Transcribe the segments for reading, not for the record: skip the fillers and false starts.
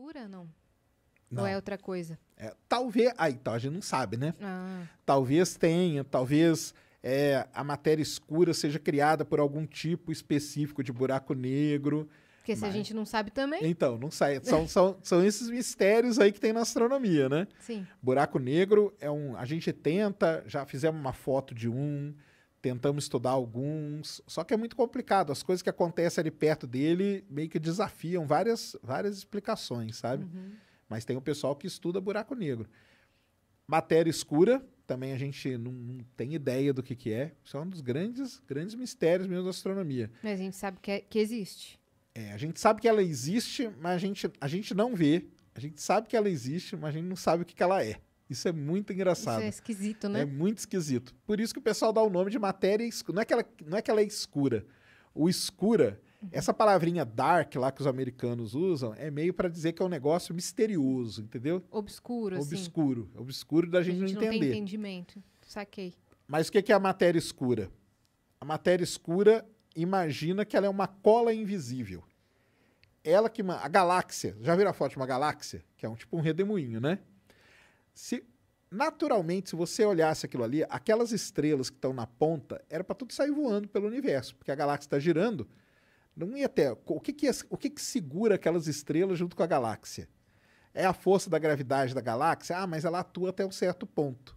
escura, não? Não. Ou é outra coisa? Talvez... então a gente não sabe, né? Ah, Talvez tenha, talvez a matéria escura seja criada por algum tipo específico de buraco negro. porque se a gente não sabe também... Então, não sai. São esses mistérios aí que tem na astronomia, né? Sim. Buraco negro a gente tenta, já fizemos uma foto de tentamos estudar alguns, só que é muito complicado. As coisas que acontecem ali perto dele meio que desafiam várias explicações, sabe? Mas tem o pessoal que estuda buraco negro. Matéria escura, também a gente não tem ideia do que é. Isso é um dos grandes mistérios mesmo da astronomia. Mas a gente sabe que existe. A gente sabe que ela existe, mas a gente não vê. A gente sabe que ela existe, mas a gente não sabe o que ela é. Isso é muito engraçado. Isso é esquisito, né? É muito esquisito. Por isso que o pessoal dá o nome de matéria escura. Não é que ela é escura. O escura, essa palavrinha dark lá que os americanos usam, é meio para dizer que é um negócio misterioso, entendeu? Obscuro, assim. Obscuro. Obscuro da gente não entender. não tem entendimento. Saquei. Mas o que é a matéria escura? A matéria escura, imagina que ela é uma cola invisível. A galáxia, já viram a foto de uma galáxia? Que é tipo um redemoinho, né? Naturalmente, se você olhasse aquilo ali, aquelas estrelas que estão na ponta, era para tudo sair voando pelo universo, porque a galáxia está girando, não ia ter... O que segura aquelas estrelas junto com a galáxia? É a força da gravidade da galáxia? Mas ela atua até um certo ponto.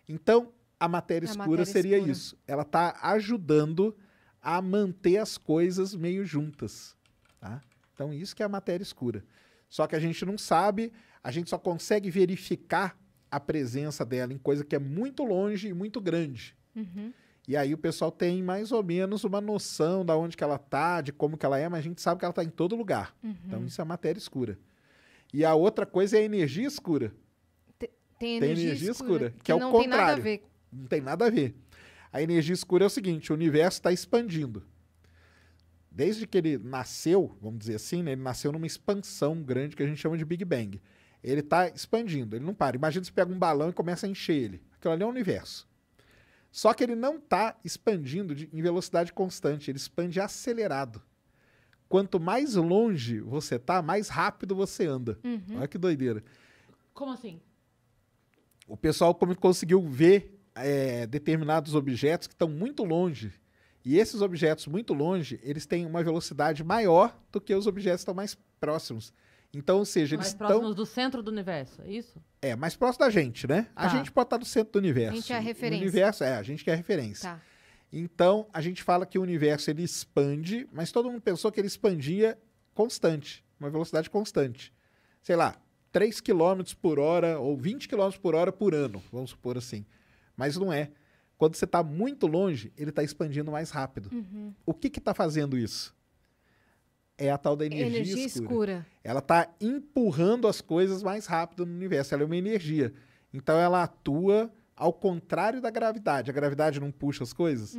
Então, a matéria escura seria isso. Ela está ajudando a manter as coisas meio juntas. Tá? Então, isso que é a matéria escura. Só que a gente não sabe, a gente só consegue verificar a presença dela em coisa que é muito longe e muito grande. E aí o pessoal tem mais ou menos uma noção de onde que ela está, de como que ela é, mas a gente sabe que ela está em todo lugar. Então, isso é a matéria escura. E a outra coisa é a energia escura. Tem energia escura, que é o não contrário. tem nada a ver. Não tem nada a ver. A energia escura é o seguinte, o universo está expandindo. Desde que ele nasceu, vamos dizer assim, né, ele nasceu numa expansão grande que a gente chama de Big Bang. Ele está expandindo, ele não para. Imagina você pega um balão e começa a encher ele. Aquilo ali é o universo. Só que ele não está expandindo em velocidade constante, ele expande acelerado. Quanto mais longe você está, mais rápido você anda. Olha que doideira. Como assim? O pessoal conseguiu ver determinados objetos que estão muito longe. E esses objetos muito longe, eles têm uma velocidade maior do que os objetos que estão mais próximos. Então, ou seja, eles estão... Mais próximos do centro do universo, é isso? mais próximo da gente, né? A gente pode estar no centro do universo. A gente é a referência. O universo, a gente que é a referência. Tá. Então, a gente fala que o universo ele expande, mas todo mundo pensou que ele expandia constante, uma velocidade constante. Sei lá, 3 km por hora ou 20 km por hora por ano, vamos supor assim. Mas não é. Quando você está muito longe, ele está expandindo mais rápido. O que está fazendo isso? É a tal da energia escura. Ela está empurrando as coisas mais rápido no universo. Ela é uma energia. Então, ela atua ao contrário da gravidade. A gravidade não puxa as coisas.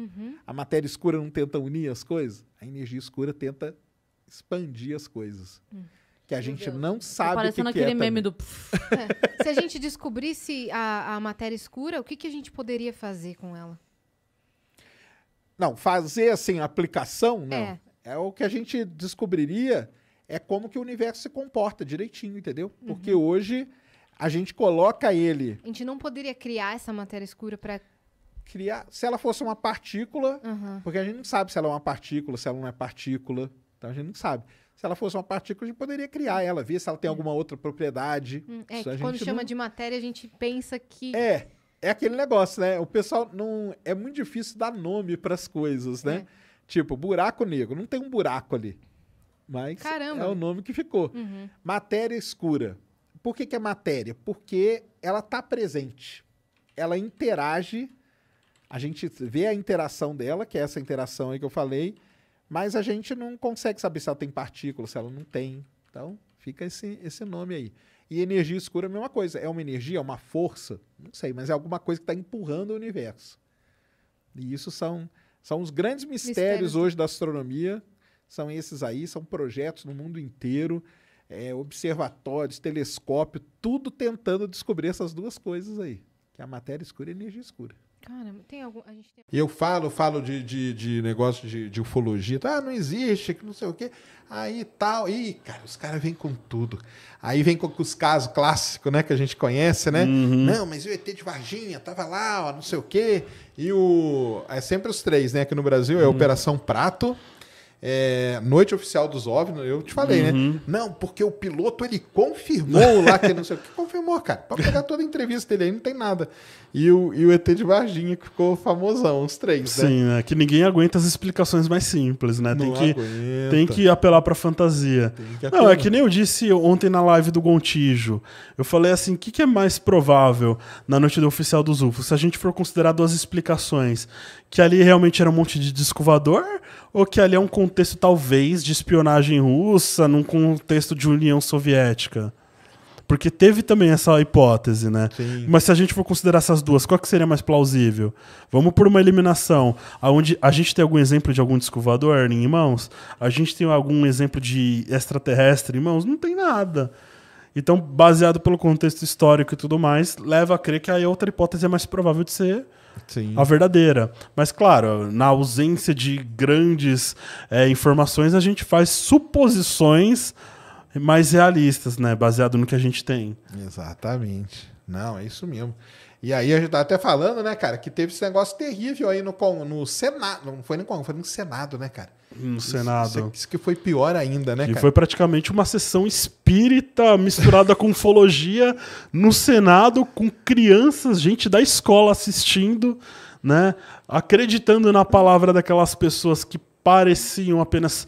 A matéria escura não tenta unir as coisas. A energia escura tenta expandir as coisas. Que a gente não sabe o que é. Parecendo aquele meme do... Se a gente descobrisse a matéria escura, o que a gente poderia fazer com ela? Não, fazer assim, aplicação, não. É. O que a gente descobriria é como que o universo se comporta direitinho, entendeu? Porque hoje a gente coloca ele... A gente não poderia criar essa matéria escura para... criar... Se ela fosse uma partícula, porque a gente não sabe se ela é uma partícula, se ela não é partícula. Então a gente não sabe. Se ela fosse uma partícula, a gente poderia criar ela, ver se ela tem alguma outra propriedade. Quando chama de matéria, a gente pensa que... É aquele negócio, né? O pessoal não... É muito difícil dar nome para as coisas, né? Tipo, buraco negro. Não tem um buraco ali. Mas Caramba. é o nome que ficou. Matéria escura. Por que é matéria? Porque ela está presente. Ela interage. A gente vê a interação dela, que é essa interação aí que eu falei, mas a gente não consegue saber se ela tem partículas, se ela não tem. Então, fica esse nome aí. E energia escura é a mesma coisa. É uma energia, é uma força? Não sei, mas é alguma coisa que está empurrando o universo. E isso são os grandes mistérios hoje da astronomia. São esses aí, são projetos no mundo inteiro, observatórios, telescópio, tudo tentando descobrir essas duas coisas aí, que é a matéria escura e a energia escura. Caramba, tem algum... A gente tem... E eu falo de negócio de ufologia. Ah, não existe, que não sei o quê. Aí tal. Ih, cara, os caras vêm com tudo. Aí vem com os casos clássicos, né? Que a gente conhece, né? Não, mas o ET de Varginha tava lá, ó, não sei o quê. E o... É sempre os três, né? Aqui no Brasil é Operação Prato. Noite Oficial dos OVNIs, eu te falei, né? Não, porque o piloto, ele confirmou lá que não sei o que. Confirmou, cara. Pode pegar toda a entrevista dele aí, não tem nada. E o ET de Varginha, que ficou famosão, os três, né? Sim, né? Que ninguém aguenta as explicações mais simples, né? Não Tem que apelar pra fantasia. Não, é que nem eu disse ontem na live do Gontijo. Eu falei assim, o que é mais provável na Noite do Oficial dos UFOs? Se a gente for considerar duas explicações, que ali realmente era um monte de disco voador, ou que ali é um contexto, talvez, de espionagem russa, num contexto de União Soviética? Porque teve também essa hipótese, né? Sim. Mas se a gente for considerar essas duas, qual que seria mais plausível? Vamos por uma eliminação. Onde a gente tem algum exemplo de algum disco voador em mãos? A gente tem algum exemplo de extraterrestre em mãos? Não tem nada. Então, baseado pelo contexto histórico e tudo mais, leva a crer que a outra hipótese é mais provável de ser a verdadeira. Mas, claro, na ausência de grandes informações, a gente faz suposições mais realistas, né? Baseado no que a gente tem. Exatamente. Não, é isso mesmo. E aí a gente tá até falando, né, cara, que teve esse negócio terrível aí no Senado. Não foi no Congresso, foi no Senado, né, cara? No Senado. Isso que foi pior ainda, né, E cara? foi praticamente uma sessão espírita misturada com ufologia no Senado, com crianças, gente da escola assistindo, né? Acreditando na palavra daquelas pessoas que pareciam apenas,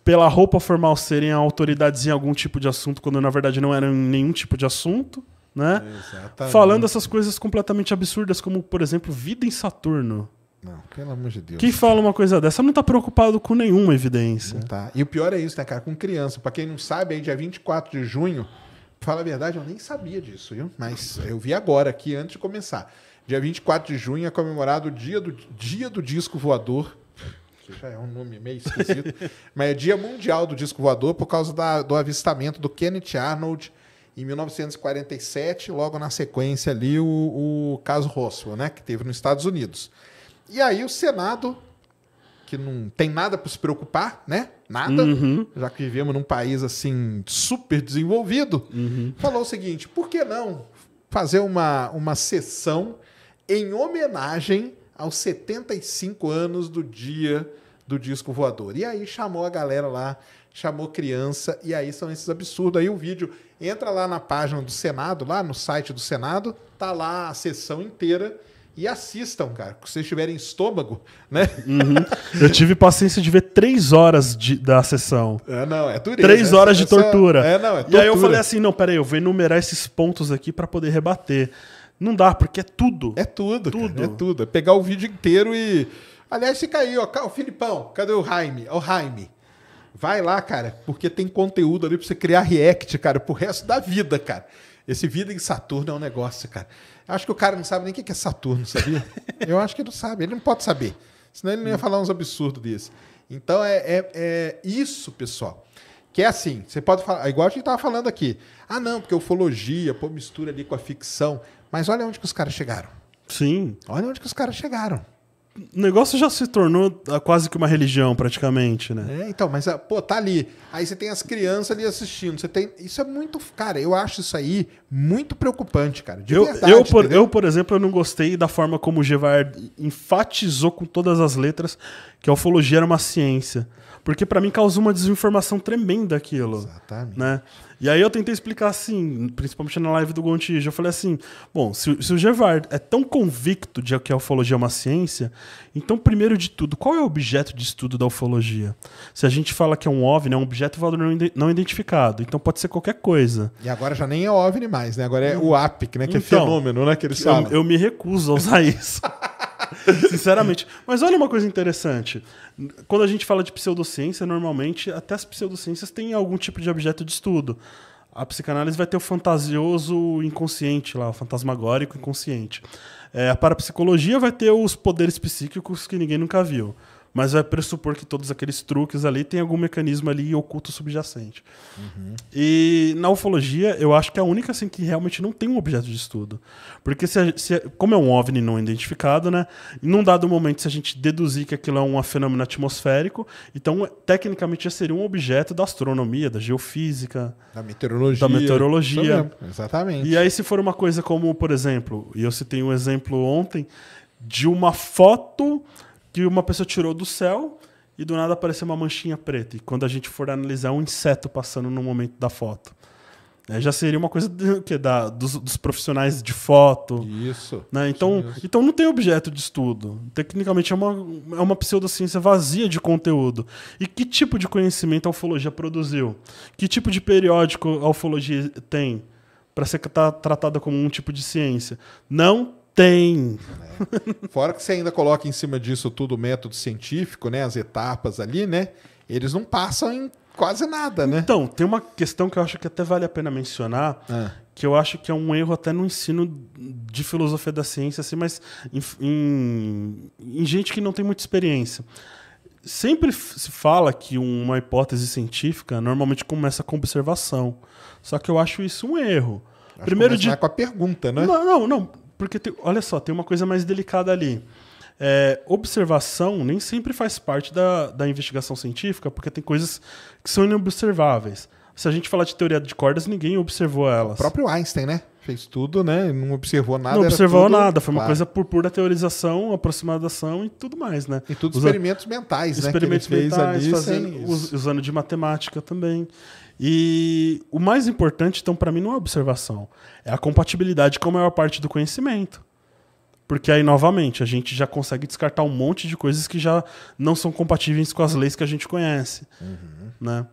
pela roupa formal, serem autoridades em algum tipo de assunto, quando na verdade não eram em nenhum tipo de assunto, né? Exatamente. Falando essas coisas completamente absurdas, como, por exemplo, vida em Saturno. Não, pelo amor de Deus. Quem fala uma coisa dessa não tá preocupado com nenhuma evidência. Tá. E o pior é isso, né, cara? Com criança. Pra quem não sabe, aí dia 24 de junho, pra falar a verdade, eu nem sabia disso, viu? Mas eu vi agora aqui, antes de começar. Dia 24 de junho é comemorado o dia do disco voador. Que já é um nome meio esquisito. Mas é Dia Mundial do Disco Voador por causa do avistamento do Kenneth Arnold em 1947, logo na sequência ali o caso Roswell, né, que teve nos Estados Unidos. E aí o Senado, que não tem nada para se preocupar, né? Nada, já que vivemos num país assim super desenvolvido, falou o seguinte: por que não fazer uma sessão em homenagem aos 75 anos do dia do disco voador? E aí chamou a galera lá, chamou criança, e aí são esses absurdos. Aí o vídeo entra lá na página do Senado, lá no site do Senado, tá lá a sessão inteira. E assistam, cara, se vocês tiverem estômago, né? Eu tive paciência de ver 3 horas da sessão. Não, é dureza. 3 horas de tortura. É tortura. E aí eu falei assim, não, peraí, eu vou enumerar esses pontos aqui pra poder rebater. Não dá, porque é tudo. É tudo, cara, é tudo. É pegar o vídeo inteiro e... Aliás, fica aí, ó, o Filipão, cadê o Jaime? O Jaime. Vai lá, cara, porque tem conteúdo ali pra você criar react, cara, pro resto da vida, cara. Esse Vida em Saturno é um negócio, cara. Acho que o cara não sabe nem o que é Saturno, sabia? Eu acho que ele não sabe. Ele não pode saber. Senão ele não ia falar uns absurdos desses. Então é isso, pessoal. Que é assim, você pode falar, igual a gente estava falando aqui. Ah, não, porque ufologia, pô, mistura ali com a ficção. Mas olha onde que os caras chegaram. Sim. Olha onde que os caras chegaram. O negócio já se tornou quase que uma religião, praticamente, né? Então, mas, pô, tá ali. Aí você tem as crianças ali assistindo. Você tem... Isso é muito... Cara, eu acho isso aí muito preocupante, cara. De verdade, eu, por exemplo, eu não gostei da forma como o Gevard enfatizou com todas as letras que a ufologia era uma ciência. Porque pra mim causou uma desinformação tremenda aquilo. Exatamente. Né? E aí eu tentei explicar assim, principalmente na live do Gontijo, eu falei assim, bom, se o Gevard é tão convicto de que a ufologia é uma ciência, então, primeiro de tudo, qual é o objeto de estudo da ufologia? Se a gente fala que é um OVNI, é um objeto voador não identificado, então pode ser qualquer coisa. E agora já nem é OVNI mais, né? Agora é o APIC, né? Que então, é fenômeno, né? Que eles falam. Eu me recuso a usar isso. Sinceramente. Mas olha uma coisa interessante. Quando a gente fala de pseudociência, normalmente até as pseudociências têm algum tipo de objeto de estudo. A psicanálise vai ter o fantasioso inconsciente lá, o fantasmagórico inconsciente. A parapsicologia vai ter os poderes psíquicos que ninguém nunca viu. mas vai pressupor que todos aqueles truques ali tem algum mecanismo ali oculto subjacente. E na ufologia, eu acho que é a única assim, que realmente não tem um objeto de estudo. Porque como é um OVNI não identificado, né, num dado momento, se a gente deduzir que aquilo é um fenômeno atmosférico, então, tecnicamente, já seria um objeto da astronomia, da geofísica, Da meteorologia. Isso mesmo, exatamente. E aí, se for uma coisa como, por exemplo, e eu citei um exemplo ontem, de uma foto que uma pessoa tirou do céu e do nada apareceu uma manchinha preta. E quando a gente for analisar um inseto passando no momento da foto. Já seria uma coisa dos profissionais de foto. Isso. Né? Então não tem objeto de estudo. Tecnicamente é uma pseudociência vazia de conteúdo. E que tipo de conhecimento a ufologia produziu? Que tipo de periódico a ufologia tem para ser tratada como um tipo de ciência? Não tem. Fora que você ainda coloca em cima disso tudo o método científico, né? As etapas ali, né? Eles não passam em quase nada, né? Então, tem uma questão que eu acho que até vale a pena mencionar, que eu acho que é um erro até no ensino de filosofia da ciência, assim, mas em gente que não tem muita experiência. Sempre se fala que uma hipótese científica normalmente começa com observação. Só que eu acho isso um erro. Primeiro com a pergunta, né? Não. Porque, olha só, tem uma coisa mais delicada ali. Observação nem sempre faz parte da investigação científica, porque tem coisas que são inobserváveis. Se a gente falar de teoria de cordas, ninguém observou elas. O próprio Einstein, né? Fez tudo, né? Não observou nada. Não observou nada. Foi uma coisa por pura teorização, aproximação e tudo mais, né? E tudo experimentos mentais, né? Experimentos mentais, usando de matemática também. E o mais importante, então, para mim, não é a observação. É a compatibilidade com a maior parte do conhecimento. Porque aí, novamente, a gente já consegue descartar um monte de coisas que já não são compatíveis com as leis que a gente conhece. Né?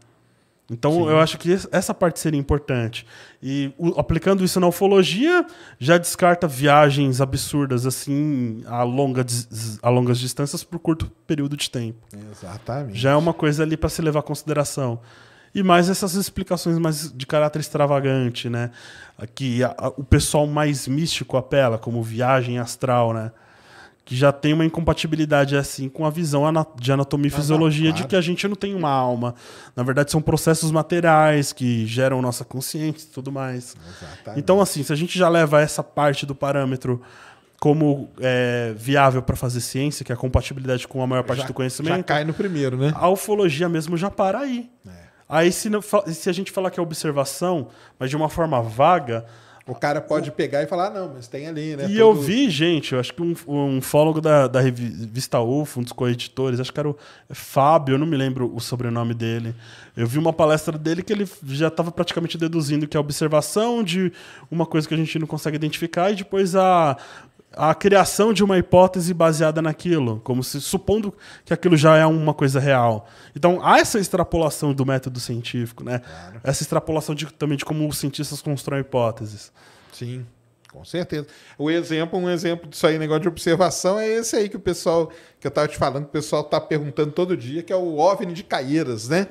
Então, eu acho que essa parte seria importante. E aplicando isso na ufologia, já descarta viagens absurdas assim a longas distâncias por curto período de tempo. Exatamente. Já é uma coisa ali para se levar em consideração. E mais essas explicações mais de caráter extravagante, né? Que o pessoal mais místico apela, como viagem astral, né? Que já tem uma incompatibilidade assim com a visão de anatomia e fisiologia de que a gente não tem uma alma. Na verdade, são processos materiais que geram nossa consciência e tudo mais. Exatamente. Então, assim, se a gente já leva essa parte do parâmetro como viável para fazer ciência, que é a compatibilidade com a maior parte do conhecimento... Já cai no primeiro, né? A ufologia mesmo já para aí. Aí, se a gente falar que é observação, mas de uma forma vaga... O cara pode pegar e falar, não, mas tem ali, né? E eu vi, gente, eu acho que um ufólogo da revista UFO, um dos co-editores, acho que era o Fábio, eu não me lembro o sobrenome dele. Eu vi uma palestra dele que ele já estava praticamente deduzindo que é a observação de uma coisa que a gente não consegue identificar e depois a criação de uma hipótese baseada naquilo, como se supondo que aquilo já é uma coisa real. Então, há essa extrapolação do método científico, né? Claro. Essa extrapolação também de como os cientistas constroem hipóteses. Sim, com certeza. Um exemplo disso aí, negócio de observação, é esse aí que o pessoal, que eu estava te falando, que o pessoal está perguntando todo dia, que é o OVNI de Caieiras, né?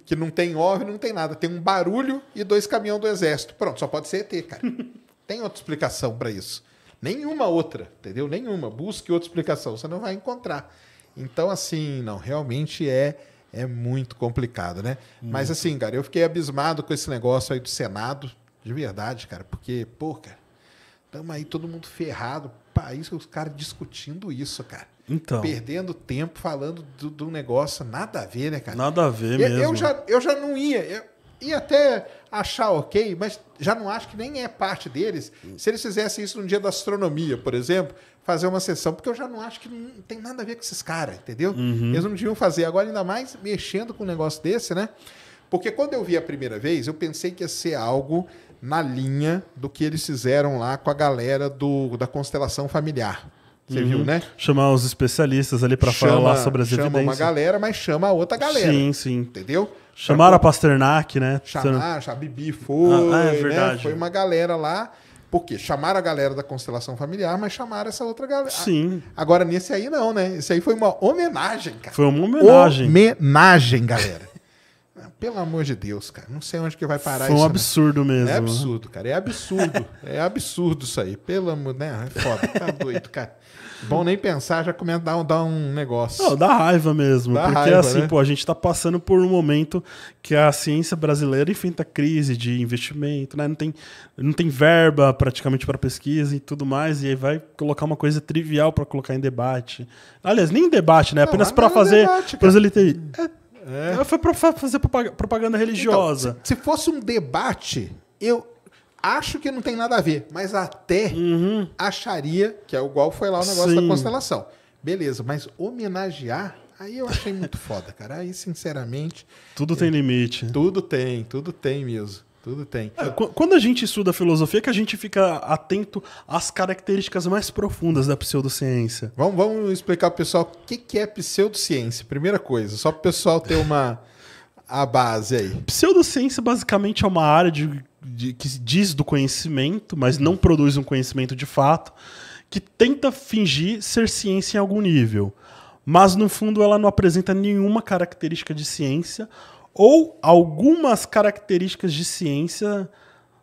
Que não tem OVNI, não tem nada. Tem um barulho e 2 caminhões do exército. Pronto, só pode ser ET, cara. Tem outra explicação para isso. Nenhuma outra, entendeu? Nenhuma. Busque outra explicação, você não vai encontrar. Então, assim, não, realmente é muito complicado, né? Mas, assim, cara, eu fiquei abismado com esse negócio aí do Senado, de verdade, cara, porque, pô, cara, estamos aí todo mundo ferrado, país, os caras discutindo isso, cara. Então. Perdendo tempo falando do negócio, nada a ver, né, cara? Nada a ver mesmo. Eu já não ia... ia até achar ok, mas já não acho que nem é parte deles. Se eles fizessem isso no dia da astronomia, por exemplo, fazer uma sessão, porque eu já não acho que não tem nada a ver com esses caras, entendeu? Eles não deviam fazer. Agora, ainda mais mexendo com um negócio desse, né? Porque quando eu vi a primeira vez, eu pensei que ia ser algo na linha do que eles fizeram lá com a galera da constelação familiar. Você viu, né? Chamar os especialistas ali para falar sobre as evidências. Chama uma galera, mas chama a outra galera. Sim, sim. Entendeu? Chamaram a Pasternak, né? A Bibi foi, é verdade. Né? Foi uma galera lá. Por quê? Chamaram a galera da constelação familiar, mas chamaram essa outra galera. Sim. Agora, nesse aí não, né? Esse aí foi uma homenagem, cara. Foi uma homenagem. Homenagem, galera. Pelo amor de Deus, cara. Não sei onde que vai parar Foi um isso. absurdo mesmo. É absurdo, cara. É absurdo. É absurdo isso aí. Pelo amor... Né? É foda. Tá doido, cara. Bom nem pensar, já começa a dar um negócio. Não, dá raiva mesmo. Dá porque raiva, assim, né? pô, a gente tá passando por um momento que a ciência brasileira enfrenta crise de investimento, né? Não tem verba praticamente para pesquisa e tudo mais, e aí vai colocar uma coisa trivial para colocar em debate. Aliás, nem em debate, né? Não, Apenas não para é fazer. debate, Pros cara. ele Foi para fazer propaganda religiosa. Então, se fosse um debate, eu acho que não tem nada a ver, mas até acharia que é igual foi lá o negócio Sim. da constelação. Beleza, mas homenagear, aí eu achei muito foda, cara. Aí, sinceramente, Tudo tem limite. tudo tem mesmo. Tudo tem. Quando a gente estuda filosofia, é que a gente fica atento às características mais profundas da pseudociência. Vamos explicar pro pessoal o que é pseudociência. Primeira coisa, só pro pessoal ter a base aí. Pseudociência basicamente é uma área que diz do conhecimento, mas não produz um conhecimento de fato, que tenta fingir ser ciência em algum nível. Mas, no fundo, ela não apresenta nenhuma característica de ciência, ou algumas características de ciência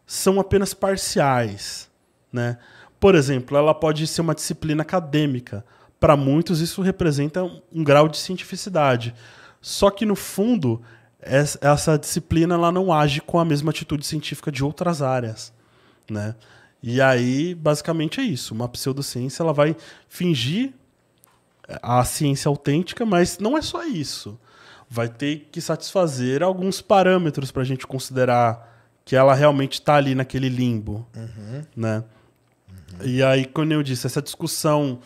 são apenas parciais, né? Por exemplo, ela pode ser uma disciplina acadêmica. Para muitos, isso representa um grau de cientificidade. Só que, no fundo, essa disciplina ela não age com a mesma atitude científica de outras áreas, né? E aí, basicamente, é isso. Uma pseudociência ela vai fingir a ciência autêntica, mas não é só isso. Vai ter que satisfazer alguns parâmetros para a gente considerar que ela realmente está ali naquele limbo, né? E aí, como eu disse, essa discussão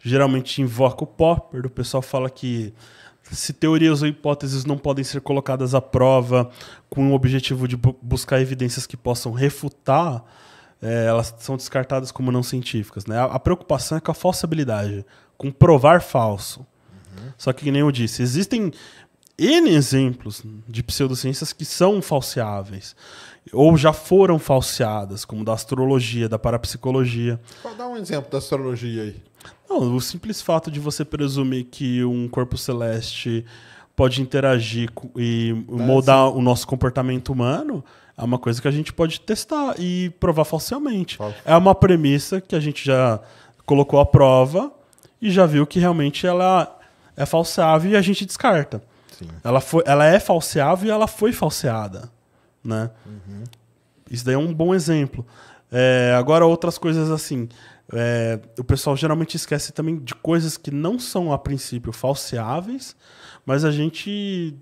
geralmente invoca o Popper. O pessoal fala que se teorias ou hipóteses não podem ser colocadas à prova com o objetivo de buscar evidências que possam refutar, elas são descartadas como não científicas, né? A preocupação é com a falsabilidade, com provar falso. Só que nem eu disse, existem N exemplos de pseudociências que são falseáveis, ou já foram falseadas, como da astrologia, da parapsicologia. Dá um exemplo da astrologia aí. Não, o simples fato de você presumir que um corpo celeste pode interagir e moldar o nosso comportamento humano é uma coisa que a gente pode testar e provar falsamente. É uma premissa que a gente já colocou à prova e já viu que realmente ela é falseável e a gente descarta. Sim. Ela é falseável e ela foi falseada, né? Isso daí é um bom exemplo. Agora, outras coisas assim. O pessoal geralmente esquece também de coisas que não são, a princípio, falseáveis, mas a gente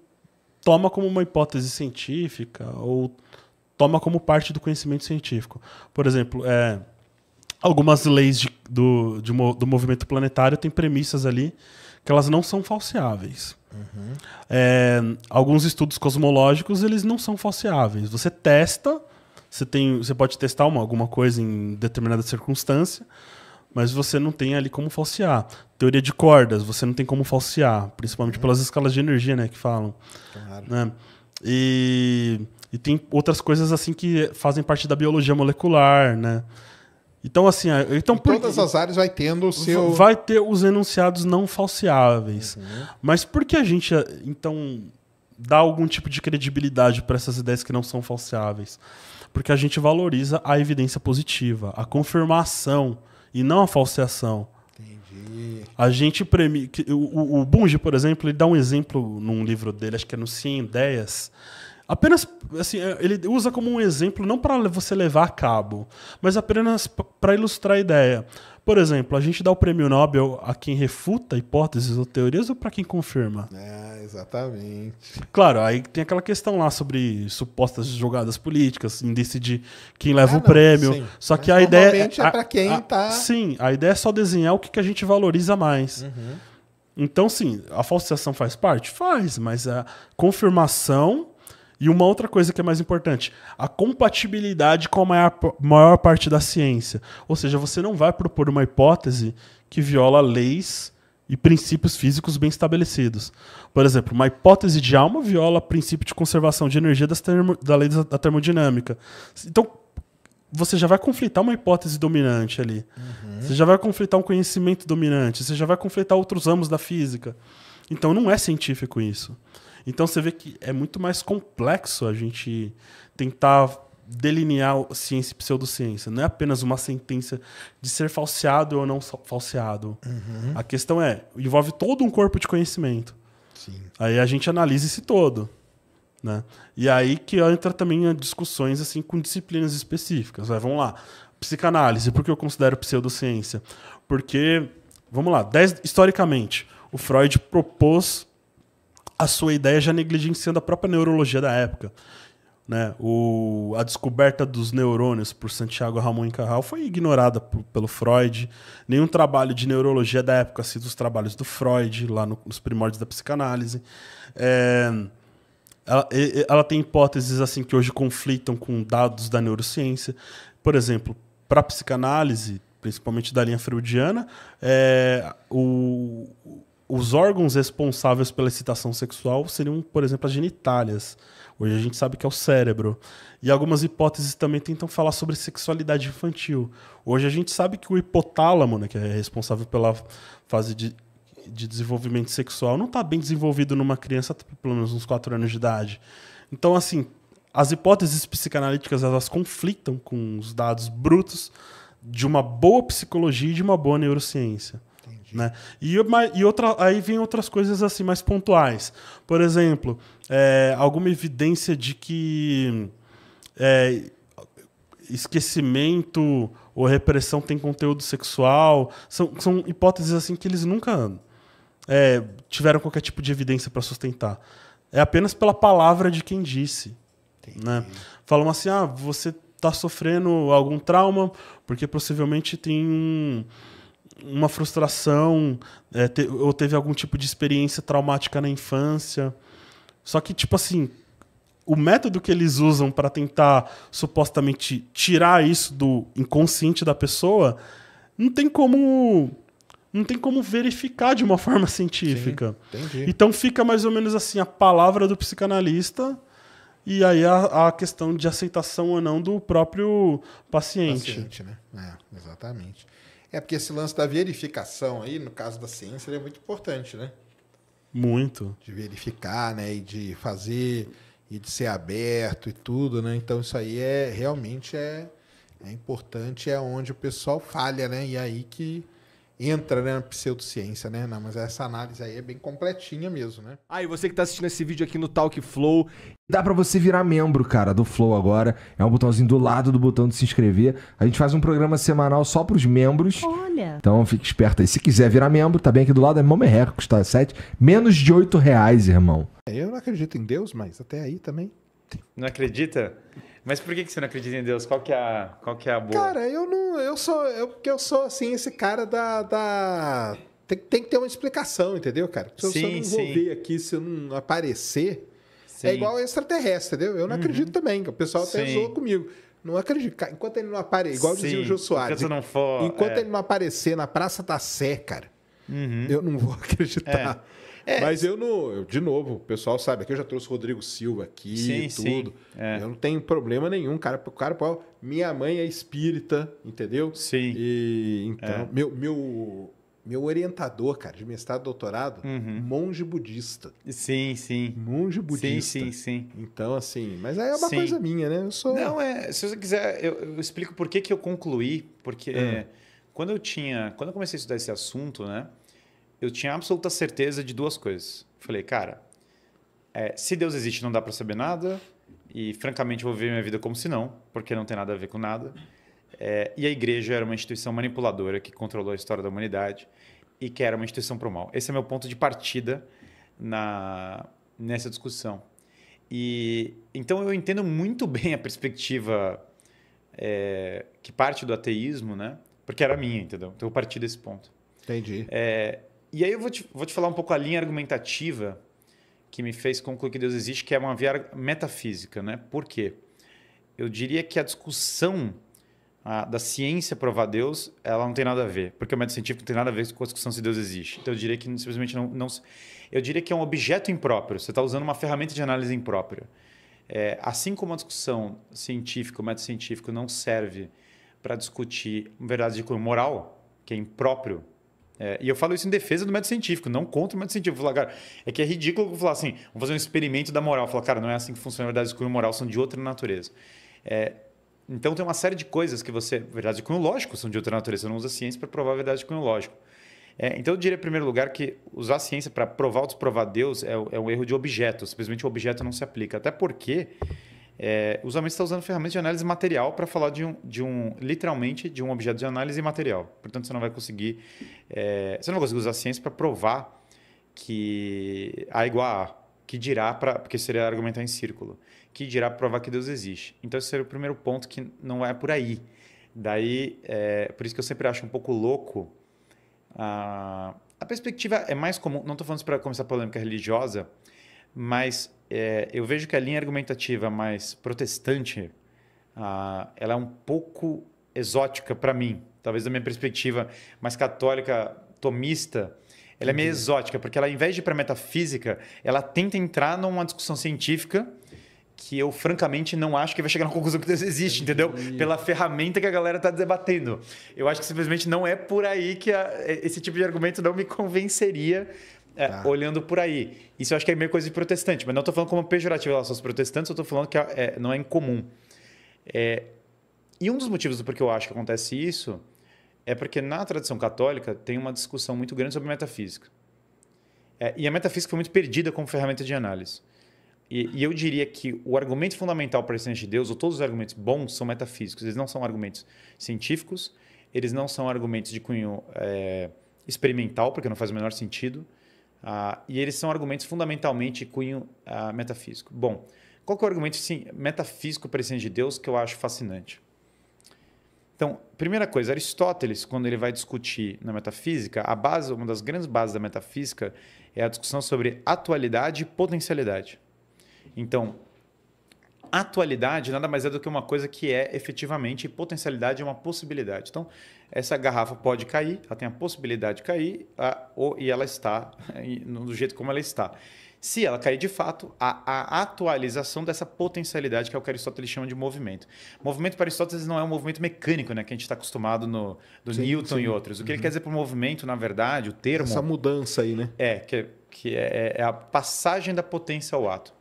toma como uma hipótese científica ou toma como parte do conhecimento científico. Por exemplo, algumas leis do movimento planetário têm premissas ali que elas não são falseáveis. Alguns estudos cosmológicos eles não são falseáveis. Você testa, você pode testar alguma coisa em determinada circunstância, mas você não tem ali como falsear. Teoria de cordas, você não tem como falsear, principalmente pelas escalas de energia, né, que falam. Claro. Né? E tem outras coisas assim que fazem parte da biologia molecular, né? Então, assim... Em todas as áreas vai tendo o seu... Vai ter os enunciados não falseáveis. Mas por que a gente, então, dá algum tipo de credibilidade para essas ideias que não são falseáveis? Porque a gente valoriza a evidência positiva, a confirmação, e não a falseação. Entendi. A gente premia... O Bunge, por exemplo, ele dá um exemplo num livro dele, acho que é no 100 Ideias. Apenas, assim, ele usa como um exemplo, não para você levar a cabo, mas apenas para ilustrar a ideia. Por exemplo, a gente dá o prêmio Nobel a quem refuta hipóteses ou teorias ou para quem confirma? Exatamente. Claro, aí tem aquela questão lá sobre supostas jogadas políticas, em decidir quem leva o prêmio. Sim. Só que Mas a ideia... normalmente é para quem tá... Sim, a ideia é só desenhar o que a gente valoriza mais. Então, sim, a falsificação faz parte? Faz, mas a confirmação... E uma outra coisa que é mais importante, a compatibilidade com a maior parte da ciência. Ou seja, você não vai propor uma hipótese que viola leis e princípios físicos bem estabelecidos. Por exemplo, uma hipótese de alma viola o princípio de conservação de energia da lei da termodinâmica. Então, você já vai conflitar uma hipótese dominante ali. Você já vai conflitar um conhecimento dominante. Você já vai conflitar outros ramos da física. Então, não é científico isso. Então você vê que é muito mais complexo a gente tentar delinear ciência e pseudociência. Não é apenas uma sentença de ser falseado ou não falseado. A questão envolve todo um corpo de conhecimento. Sim. Aí a gente analisa esse todo. Né? E aí que entra também discussões assim, com disciplinas específicas. Vamos lá. Psicanálise. Por que eu considero pseudociência? Porque, vamos lá, historicamente, o Freud propôs a sua ideia já negligenciando a própria neurologia da época. Né? A descoberta dos neurônios por Santiago Ramon y Cajal foi ignorada pelo Freud. Nenhum trabalho de neurologia da época cita os trabalhos do Freud, lá nos primórdios da psicanálise. Ela tem hipóteses assim que hoje conflitam com dados da neurociência. Por exemplo, para a psicanálise, principalmente da linha freudiana, os órgãos responsáveis pela excitação sexual seriam, por exemplo, as genitálias. Hoje a gente sabe que é o cérebro. E algumas hipóteses também tentam falar sobre sexualidade infantil. Hoje a gente sabe que o hipotálamo, né, que é responsável pela fase de desenvolvimento sexual, não está bem desenvolvido numa criança pelo menos uns 4 anos de idade. Então, assim, as hipóteses psicanalíticas elas conflitam com os dados brutos de uma boa psicologia e de uma boa neurociência. Né? Aí vem outras coisas assim mais pontuais. Por exemplo, alguma evidência de que esquecimento ou repressão tem conteúdo sexual. São hipóteses assim que eles nunca tiveram qualquer tipo de evidência para sustentar. É apenas pela palavra de quem disse. Né? Falam assim, você está sofrendo algum trauma porque possivelmente tem uma frustração, ou teve algum tipo de experiência traumática na infância. Só que, tipo assim, o método que eles usam para tentar supostamente tirar isso do inconsciente da pessoa não tem como verificar de uma forma científica. Sim, entendi. Então fica mais ou menos assim a palavra do psicanalista e aí a questão de aceitação ou não do próprio paciente. Né? Exatamente. Porque esse lance da verificação aí, no caso da ciência, ele é muito importante, né? Muito. De verificar, né? E de fazer, e de ser aberto e tudo, né? Então isso aí realmente é importante, é onde o pessoal falha, né? E aí que entra, né, na pseudociência, né? Não, mas essa análise aí é bem completinha mesmo, né? E você que tá assistindo esse vídeo aqui no Talk Flow, dá pra você virar membro, cara, do Flow agora. É um botãozinho do lado do botão de se inscrever. A gente faz um programa semanal só pros membros. Olha. Então fique esperto aí. Se quiser virar membro, tá bem aqui do lado, é mó merreca, custa menos de R$8, irmão. Eu não acredito em Deus, mas até aí também. Não acredita? Mas por que você não acredita em Deus? Qual que é a boa? Cara, porque eu sou assim, esse cara tem que ter uma explicação, entendeu, cara? Se eu não vou ver aqui, se eu não aparecer, é igual extraterrestre, entendeu? Eu não acredito também, o pessoal até zoou comigo. Não acredito. Enquanto ele não aparecer, igual dizia o Jô Soares, enquanto ele não aparecer na Praça da Sé, cara, eu não vou acreditar. Mas de novo, o pessoal sabe, aqui eu já trouxe o Rodrigo Silva aqui e tudo. Eu não tenho problema nenhum, cara. Minha mãe é espírita, entendeu? Sim. E, então, meu orientador, cara, de mestrado e doutorado, monge budista. Sim. Monge budista. Sim. Então, assim, mas aí é uma coisa minha, né? Eu sou... Não, se você quiser, eu explico por que eu concluí, porque quando eu comecei a estudar esse assunto, né? Eu tinha absoluta certeza de duas coisas. Falei, cara, se Deus existe não dá para saber nada e, francamente, eu vou viver minha vida como se não, porque não tem nada a ver com nada. E a igreja era uma instituição manipuladora que controlou a história da humanidade e que era uma instituição pro mal. Esse é meu ponto de partida nessa discussão. Então, eu entendo muito bem a perspectiva que parte do ateísmo, né? Porque era minha, entendeu? Então, eu parti desse ponto. Entendi. E aí eu vou te falar um pouco a linha argumentativa que me fez concluir que Deus existe, que é uma via metafísica, né? Por quê? Eu diria que a discussão da ciência provar Deus, ela não tem nada a ver, porque o método científico não tem nada a ver com a discussão se Deus existe. Então eu diria que simplesmente não eu diria que é um objeto impróprio. Você está usando uma ferramenta de análise imprópria. Assim como a discussão científica, o método científico não serve para discutir verdades de cunho moral, que é impróprio E eu falo isso em defesa do método científico, não contra o método científico. Eu falo, cara, é que é ridículo falar assim, vamos fazer um experimento da moral. Eu falo, cara, não é assim que funciona a verdade escura e moral, são de outra natureza. Então tem uma série de coisas que verdade cunho lógico são de outra natureza, você não usa ciência para provar a verdade de cunho lógico. Então eu diria em primeiro lugar que usar a ciência para provar ou desprovar Deus é um erro de objeto, simplesmente o objeto não se aplica. Até porque usualmente está usando ferramentas de análise material para falar literalmente de um objeto de análise material. Portanto, você não vai conseguir usar a ciência para provar que A igual a A, que dirá porque seria argumentar em círculo, que dirá provar que Deus existe. Então, esse seria o primeiro ponto que não é por aí. Daí, por isso que eu sempre acho um pouco louco. A perspectiva é mais comum, não estou falando isso para começar a polêmica religiosa, mas eu vejo que a linha argumentativa mais protestante, ela é um pouco exótica para mim. Talvez da minha perspectiva mais católica, tomista, ela é meio exótica, porque ela, ao invés de ir para a metafísica, ela tenta entrar numa discussão científica que eu, francamente, não acho que vai chegar na conclusão que Deus existe, entendeu? Pela ferramenta que a galera está debatendo. Eu acho que simplesmente não é por aí que esse tipo de argumento não me convenceria olhando por aí. Isso eu acho que é meio coisa de protestante, mas não estou falando como pejorativo em relação aos protestantes, eu estou falando que não é incomum. E um dos motivos do porquê eu acho que acontece isso é porque na tradição católica tem uma discussão muito grande sobre metafísica. E a metafísica foi muito perdida como ferramenta de análise. E eu diria que o argumento fundamental para a existência de Deus, ou todos os argumentos bons, são metafísicos. Eles não são argumentos científicos, eles não são argumentos de cunho experimental, porque não faz o menor sentido, e eles são argumentos fundamentalmente de cunho metafísico. Bom, qual que é o argumento metafísico para a existência de Deus que eu acho fascinante? Então, primeira coisa, Aristóteles, quando ele vai discutir na metafísica, uma das grandes bases da metafísica é a discussão sobre atualidade e potencialidade. Então, atualidade nada mais é do que uma coisa que é efetivamente, e potencialidade é uma possibilidade. Então, essa garrafa pode cair, ela tem a possibilidade de cair, e ela está do jeito como ela está. Se ela cair de fato, a atualização dessa potencialidade, que é o que Aristóteles chama de movimento. Movimento para Aristóteles não é um movimento mecânico, né, que a gente está acostumado do Newton e outros. O que ele quer dizer por movimento, na verdade, o termo... Essa mudança aí, né? Que é a passagem da potência ao ato.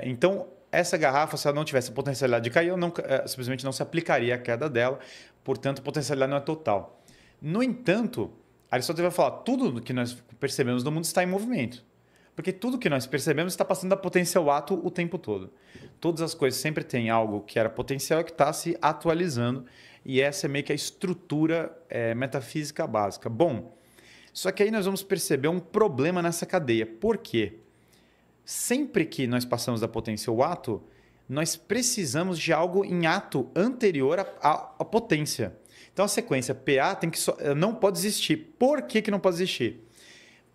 Então, essa garrafa, se ela não tivesse a potencialidade de cair, simplesmente não se aplicaria à queda dela, portanto, a potencialidade não é total. No entanto, Aristóteles vai falar tudo que nós percebemos no mundo está em movimento. Porque tudo que nós percebemos está passando da potência ao ato o tempo todo. Todas as coisas sempre têm algo que era potencial e que está se atualizando, e essa é meio que a estrutura metafísica básica. Bom, só que aí nós vamos perceber um problema nessa cadeia. Por quê? Sempre que nós passamos da potência ao ato, nós precisamos de algo em ato anterior à potência. Então, a sequência PA não pode existir. Por que não pode existir?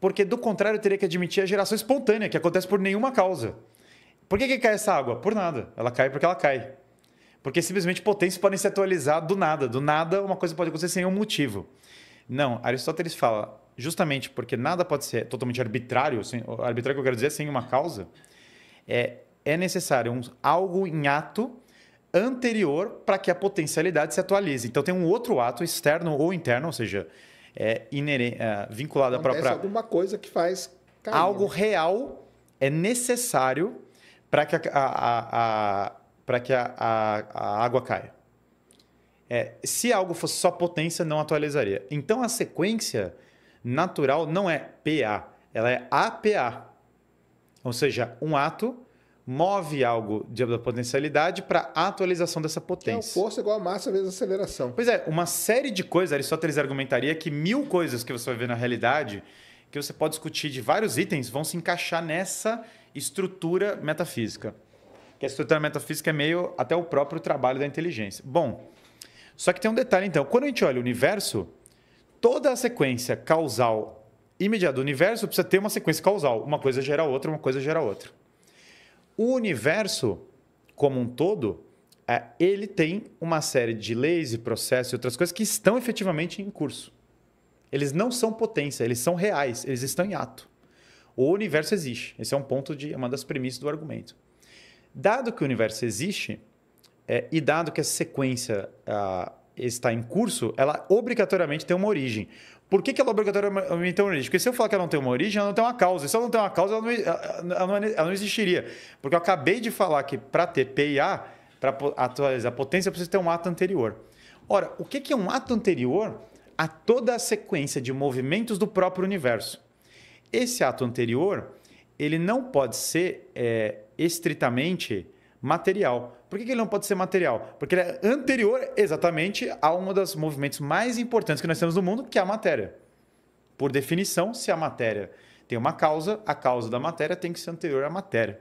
Porque, do contrário, eu teria que admitir a geração espontânea, que acontece por nenhuma causa. Por que cai essa água? Por nada. Ela cai porque ela cai. Porque, simplesmente, potências podem se atualizar do nada. Do nada, uma coisa pode acontecer sem um motivo. Não, Aristóteles fala, justamente porque nada pode ser totalmente arbitrário, arbitrário que eu quero dizer, sem uma causa, é necessário algo em ato anterior para que a potencialidade se atualize. Então, tem um outro ato externo ou interno, ou seja, vinculado à própria... alguma coisa que faz cair. Algo real é necessário para que a água caia. Se algo fosse só potência, não atualizaria. Então, a sequência natural não é PA, ela é APA. Ou seja, um ato move algo da potencialidade para a atualização dessa potência. Força igual a massa vezes aceleração. Pois é, uma série de coisas, Aristóteles argumentaria que 1000 coisas que você vai ver na realidade, que você pode discutir de vários itens, vão se encaixar nessa estrutura metafísica. Que a estrutura metafísica é meio até o próprio trabalho da inteligência. Bom, só que tem um detalhe então. Quando a gente olha o universo, toda a sequência causal imediata do universo precisa ter uma sequência causal. Uma coisa gera outra, uma coisa gera outra. O universo, como um todo, ele tem uma série de leis e processos e outras coisas que estão efetivamente em curso. Eles não são potência, eles são reais, eles estão em ato. O universo existe. Esse é uma das premissas do argumento. Dado que o universo existe, e dado que a sequência está em curso, ela obrigatoriamente tem uma origem. Por que ela obrigatoriamente tem uma origem? Porque se eu falar que ela não tem uma origem, ela não tem uma causa. E se ela não tem uma causa, ela não existiria. Porque eu acabei de falar que para ter P e A, para atualizar a potência, precisa ter um ato anterior. Ora, o que é um ato anterior a toda a sequência de movimentos do próprio universo? Esse ato anterior, ele não pode ser estritamente material. Por que ele não pode ser material? Porque ele é anterior exatamente a um dos movimentos mais importantes que nós temos no mundo, que é a matéria. Por definição, se a matéria tem uma causa, a causa da matéria tem que ser anterior à matéria.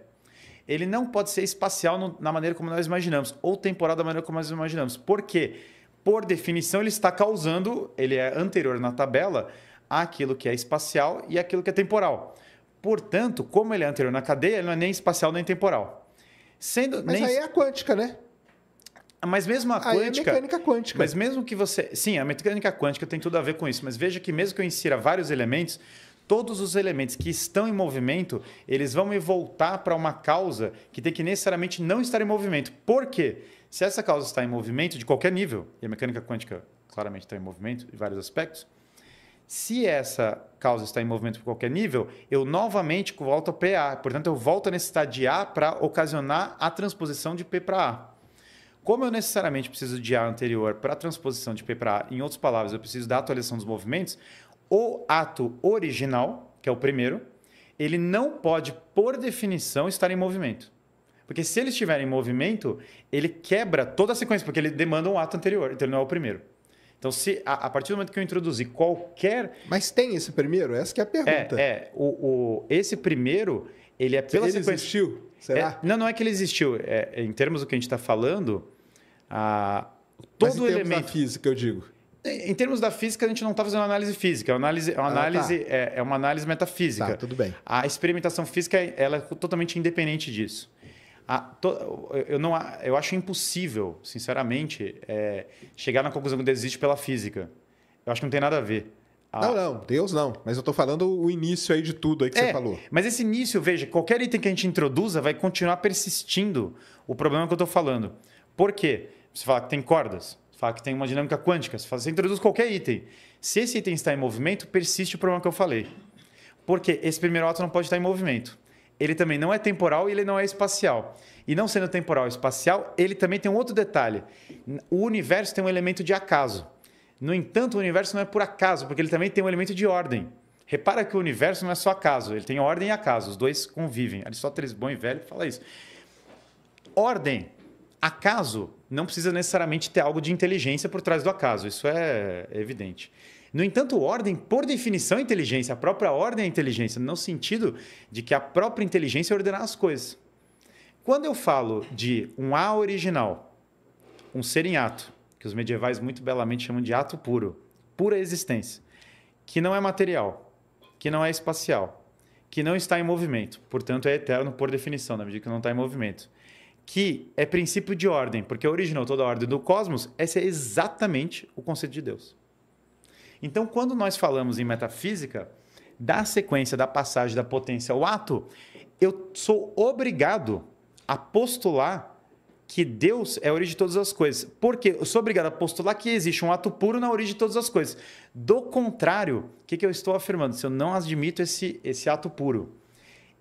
Ele não pode ser espacial na maneira como nós imaginamos, ou temporal da maneira como nós imaginamos. Por quê? Por definição, ele está causando, ele é anterior na tabela àquilo que é espacial e àquilo que é temporal. Portanto, como ele é anterior na cadeia, ele não é nem espacial nem temporal. Mas aí é a quântica, né? Mas mesmo a quântica... é a mecânica quântica. Mas mesmo que você... Sim, a mecânica quântica tem tudo a ver com isso. Mas veja que mesmo que eu insira vários elementos, todos os elementos que estão em movimento, eles vão me voltar para uma causa que tem que necessariamente não estar em movimento. Por quê? Se essa causa está em movimento de qualquer nível, e a mecânica quântica claramente está em movimento em vários aspectos, se essa causa está em movimento por qualquer nível, eu novamente volto a PA. Portanto, eu volto a necessidade de A para ocasionar a transposição de P para A. Como eu necessariamente preciso de A anterior para a transposição de P para A, em outras palavras, eu preciso da atualização dos movimentos, o ato original, que é o primeiro, ele não pode, por definição, estar em movimento. Porque se ele estiver em movimento, ele quebra toda a sequência, porque ele demanda um ato anterior, então ele não é o primeiro. Então, se a partir do momento que eu introduzir qualquer... Mas tem esse primeiro? Essa que é a pergunta. Esse primeiro, ele é pela sequência... Ele existiu? Será? Não é que ele existiu. Em termos do que a gente está falando, todo elemento... Mas em termos da física, eu digo. Em termos da física, a gente não está fazendo análise física. É uma análise metafísica. Tá, tudo bem. A experimentação física ela é totalmente independente disso. Eu acho impossível, sinceramente, chegar na conclusão que Deus existe pela física. Eu acho que não tem nada a ver. Não, Deus não. Mas eu estou falando o início aí de tudo aí que você falou. Mas esse início, veja, qualquer item que a gente introduza vai continuar persistindo o problema que eu estou falando. Por quê? Você fala que tem cordas, você fala que tem uma dinâmica quântica, você introduz qualquer item. Se esse item está em movimento, persiste o problema que eu falei. Porque esse primeiro ato não pode estar em movimento. Ele também não é temporal e ele não é espacial. E não sendo temporal e espacial, ele também tem um outro detalhe. O universo tem um elemento de acaso. No entanto, o universo não é por acaso, porque ele também tem um elemento de ordem. Repara que o universo não é só acaso, ele tem ordem e acaso. Os dois convivem. Aristóteles, bom e velho, fala isso. Ordem, acaso, não precisa necessariamente ter algo de inteligência por trás do acaso. Isso é evidente. No entanto, ordem, por definição, é inteligência. A própria ordem é inteligência, no sentido de que a própria inteligência é ordenar as coisas. Quando eu falo de um A original, um ser em ato, que os medievais muito belamente chamam de ato puro, pura existência, que não é material, que não é espacial, que não está em movimento, portanto é eterno por definição, na medida que não está em movimento, que é princípio de ordem, porque originou toda a ordem do cosmos, esse é exatamente o conceito de Deus. Então, quando nós falamos em metafísica, da sequência da passagem da potência ao ato, eu sou obrigado a postular que Deus é a origem de todas as coisas. Por quê? Eu sou obrigado a postular que existe um ato puro na origem de todas as coisas. Do contrário, o que eu estou afirmando? Se eu não admito esse ato puro,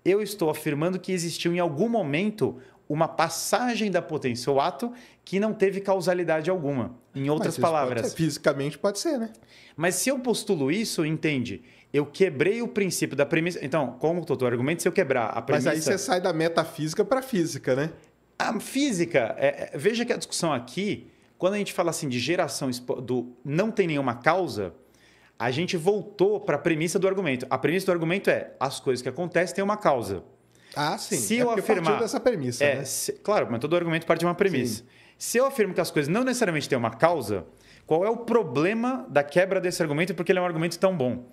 eu estou afirmando que existiu em algum momento uma passagem da potência ao ato que não teve causalidade alguma. Em outras palavras... Fisicamente pode ser, né? Mas se eu postulo isso, entende? Eu quebrei o princípio da premissa... Então, como o doutor argumenta, se eu quebrar a premissa... Mas aí você sai da metafísica para a física, né? A física... veja que a discussão aqui, quando a gente fala assim de geração do não tem nenhuma causa, a gente voltou para a premissa do argumento. A premissa do argumento é as coisas que acontecem têm uma causa. Ah, sim. Se eu afirmar... partiu dessa premissa, né? Claro, mas todo argumento parte de uma premissa. Sim. Se eu afirmo que as coisas não necessariamente têm uma causa, qual é o problema da quebra desse argumento? Porque ele é um argumento tão bom.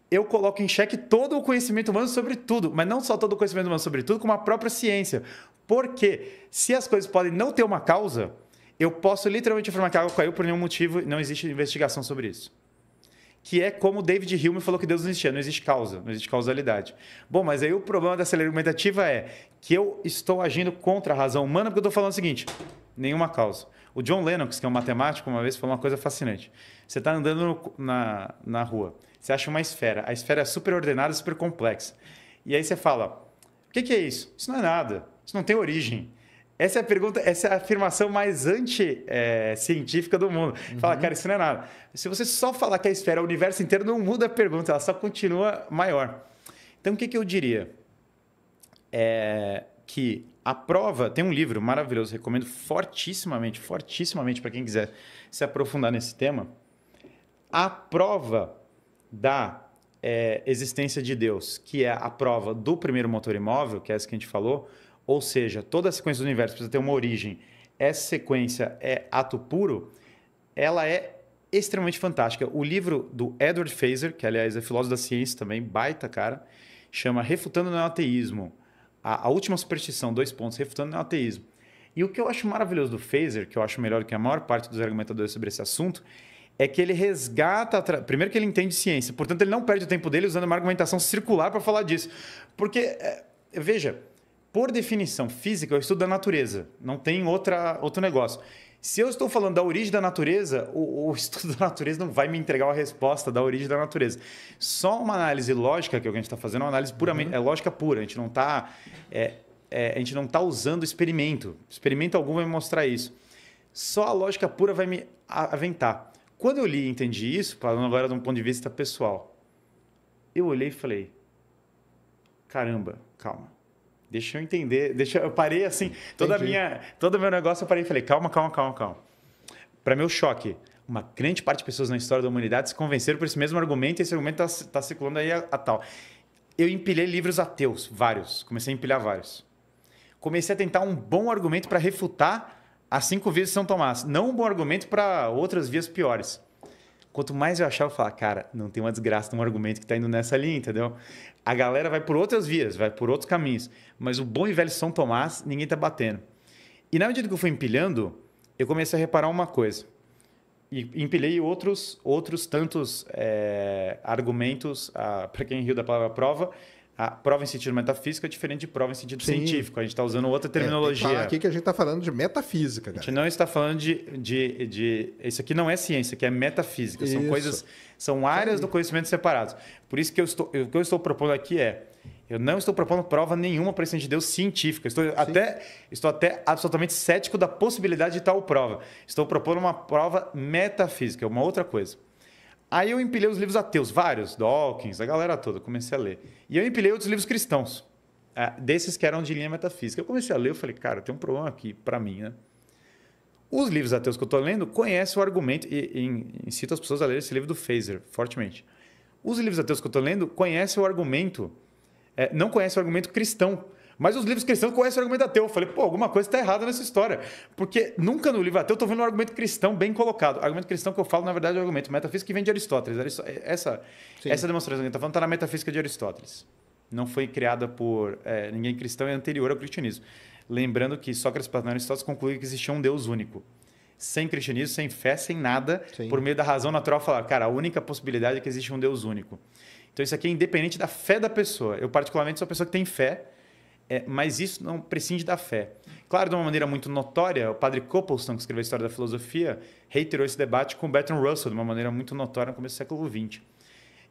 Eu coloco em xeque todo o conhecimento humano sobre tudo, mas não só todo o conhecimento humano sobre tudo, como a própria ciência. Porque se as coisas podem não ter uma causa, eu posso literalmente afirmar que a água caiu por nenhum motivo e não existe investigação sobre isso. Que é como David Hume falou que Deus não existia, não existe causa, não existe causalidade. Bom, mas aí o problema dessa lei argumentativa é que eu estou agindo contra a razão humana porque eu estou falando o seguinte, nenhuma causa. O John Lennox, que é um matemático, uma vez falou uma coisa fascinante. Você está andando na rua, você acha uma esfera. A esfera é super ordenada, super complexa. E aí você fala, o que é isso? Isso não é nada. Isso não tem origem. Essa é a pergunta, essa é a afirmação mais anti-científica do mundo. Fala, cara, isso não é nada. Se você só falar que a esfera é o universo inteiro, não muda a pergunta, ela só continua maior. Então, o que eu diria? Que a prova... Tem um livro maravilhoso, recomendo fortissimamente para quem quiser se aprofundar nesse tema. A prova da existência de Deus, que é a prova do primeiro motor imóvel, que é essa que a gente falou, ou seja, toda a sequência do universo precisa ter uma origem. Essa sequência é ato puro, ela é extremamente fantástica. O livro do Edward Feser, que aliás é filósofo da ciência também, baita cara, chama Refutando o Neoateísmo. A última superstição, 2 pontos, refutando o neoateísmo. E o que eu acho maravilhoso do Feser, que eu acho melhor que a maior parte dos argumentadores sobre esse assunto, é que ele resgata... Primeiro que ele entende ciência, portanto ele não perde o tempo dele usando uma argumentação circular para falar disso. Porque, veja... Por definição física, eu estudo da natureza. Não tem outro negócio. Se eu estou falando da origem da natureza, o estudo da natureza não vai me entregar uma resposta da origem da natureza. Só uma análise lógica, que é o que a gente está fazendo, é uma análise puramente... É lógica pura. A gente não está usando experimento. Experimento algum vai me mostrar isso. Só a lógica pura vai me aventar. Quando eu li e entendi isso, falando agora de um ponto de vista pessoal, eu olhei e falei, caramba, calma. Deixa eu entender, eu parei assim, todo o meu negócio eu parei e falei, calma. Para meu choque, uma grande parte de pessoas na história da humanidade se convenceram por esse mesmo argumento e esse argumento está circulando aí a tal. Eu empilhei livros ateus, vários, comecei a empilhar vários. Comecei a tentar um bom argumento para refutar as 5 vias de São Tomás, não um bom argumento para outras vias piores. Quanto mais eu achava, eu falava, cara, não tem uma desgraça num argumento que está indo nessa linha, entendeu? A galera vai por outras vias, vai por outros caminhos. Mas o bom e velho São Tomás, ninguém está batendo. E na medida que eu fui empilhando, eu comecei a reparar uma coisa. E empilhei outros tantos argumentos, para quem riu da palavra prova. A prova em sentido metafísico é diferente de prova em sentido científico. A gente está usando outra terminologia. Tem que falar aqui que a gente está falando de metafísica, cara. A gente não está falando isso aqui não é ciência, isso aqui é metafísica. São coisas, são áreas do conhecimento separadas. Por isso que o que eu estou propondo aqui eu não estou propondo prova nenhuma para a existência de Deus científica. Estou até absolutamente cético da possibilidade de tal prova. Estou propondo uma prova metafísica, uma outra coisa. Aí eu empilhei os livros ateus, vários, Dawkins, a galera toda, comecei a ler. E eu empilhei outros livros cristãos, desses que eram de linha metafísica. Eu comecei a ler, eu falei, cara, tem um problema aqui para mim, né? Os livros ateus que eu estou lendo conhecem o argumento, e incito as pessoas a ler esse livro do Feser, fortemente. Os livros ateus que eu estou lendo conhecem o argumento, não conhecem o argumento cristão. Mas os livros cristãos conhecem o argumento ateu. Eu falei, alguma coisa está errada nessa história. Porque nunca no livro ateu eu estou vendo um argumento cristão bem colocado. O argumento cristão que eu falo, na verdade, é o argumento metafísico que vem de Aristóteles. Essa demonstração que a gente está falando está na metafísica de Aristóteles. Não foi criada por ninguém cristão, é anterior ao cristianismo. Lembrando que Sócrates, Platão e Aristóteles concluíram que existia um Deus único. Sem cristianismo, sem fé, sem nada, por meio da razão natural, falar, cara, a única possibilidade é que existe um Deus único. Então isso aqui é independente da fé da pessoa. Eu, particularmente, sou uma pessoa que tem fé, mas isso não prescinde da fé. Claro, de uma maneira muito notória, o padre Copleston, que escreveu a História da Filosofia, reiterou esse debate com Bertrand Russell, de uma maneira muito notória no começo do século XX.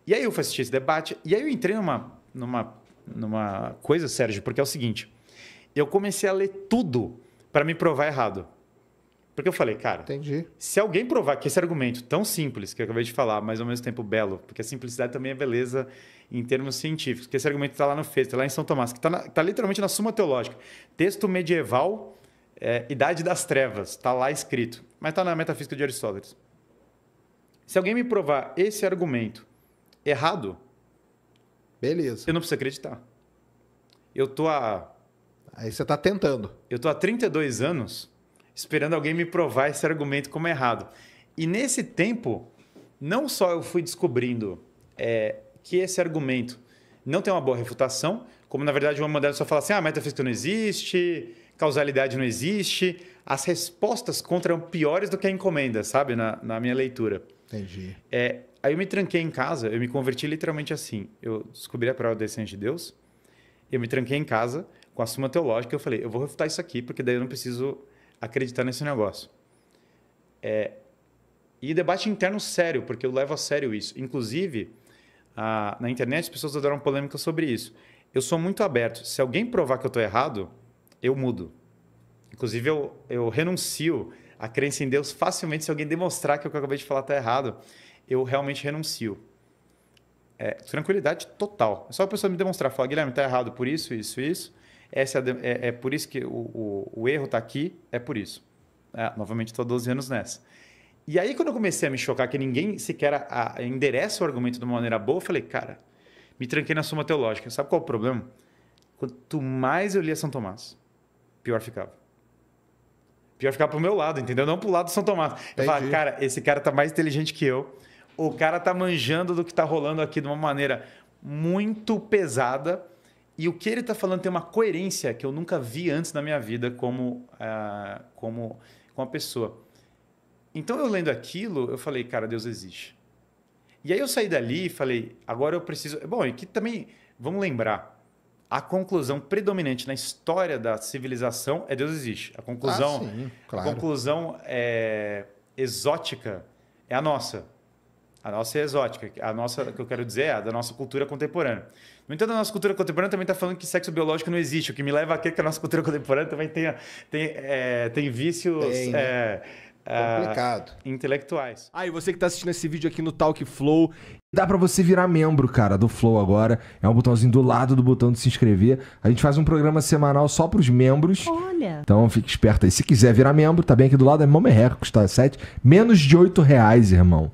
E aí eu fui assistir esse debate, e aí eu entrei numa coisa, Sérgio, porque é o seguinte, eu comecei a ler tudo para me provar errado. Porque eu falei, cara, entendi. Se alguém provar que esse argumento tão simples, que eu acabei de falar, mas ao mesmo tempo belo, porque a simplicidade também é beleza em termos científicos, que esse argumento está lá no Feser, está lá em São Tomás, que está literalmente na Suma Teológica. Texto medieval, Idade das Trevas, está lá escrito, mas está na Metafísica de Aristóteles. Se alguém me provar esse argumento errado, beleza, eu não preciso acreditar. Aí você está tentando. Eu estou há 32 anos esperando alguém me provar esse argumento como errado. E nesse tempo, não só eu fui descobrindo que esse argumento não tem uma boa refutação, como na verdade uma modelo só fala assim, metafísica não existe, causalidade não existe, as respostas contra eram piores do que a encomenda, sabe, na minha leitura. Entendi. Aí eu me tranquei em casa, eu me converti literalmente assim, eu descobri a prova da existência de Deus, eu me tranquei em casa com a Suma Teológica, eu falei, eu vou refutar isso aqui, porque daí eu não preciso acreditar nesse negócio. E debate interno sério, porque eu levo a sério isso. Inclusive, na internet as pessoas adoram polêmica sobre isso. Eu sou muito aberto. Se alguém provar que eu estou errado, eu mudo. Inclusive, eu renuncio a crença em Deus facilmente se alguém demonstrar que o que eu acabei de falar está errado. Eu realmente renuncio. Tranquilidade total. É só a pessoa me demonstrar, falar, Guilherme, está errado por isso, isso, isso. É por isso que o erro está aqui, é por isso. Novamente, estou há 12 anos nessa. E aí, quando eu comecei a me chocar que ninguém sequer endereça o argumento de uma maneira boa, eu falei, cara, me tranquei na Suma Teológica. Sabe qual é o problema? Quanto mais eu lia São Tomás, pior ficava. Pior ficava pro meu lado, entendeu? Não pro lado de São Tomás. Eu falava, cara, esse cara tá mais inteligente que eu. O cara tá manjando do que tá rolando aqui de uma maneira muito pesada. E o que ele tá falando tem uma coerência que eu nunca vi antes na minha vida como uma pessoa. Então, eu lendo aquilo, eu falei, cara, Deus existe. E aí eu saí dali e falei, agora eu preciso... Bom, e que também, vamos lembrar, a conclusão predominante na história da civilização é Deus existe. A conclusão, sim, claro. A conclusão exótica é a nossa. A nossa é exótica. A nossa, que eu quero dizer, é a da nossa cultura contemporânea. No entanto, a nossa cultura contemporânea também está falando que sexo biológico não existe, o que me leva a crer que a nossa cultura contemporânea também tem vícios... complicado. Intelectuais. E você que tá assistindo esse vídeo aqui no Talk Flow, dá pra você virar membro, cara, do Flow agora. É um botãozinho do lado do botão de se inscrever. A gente faz um programa semanal só pros membros. Olha. Então fique esperto aí. Se quiser virar membro, tá bem aqui do lado, é mó merreca, custa 7. Menos de R$8, irmão.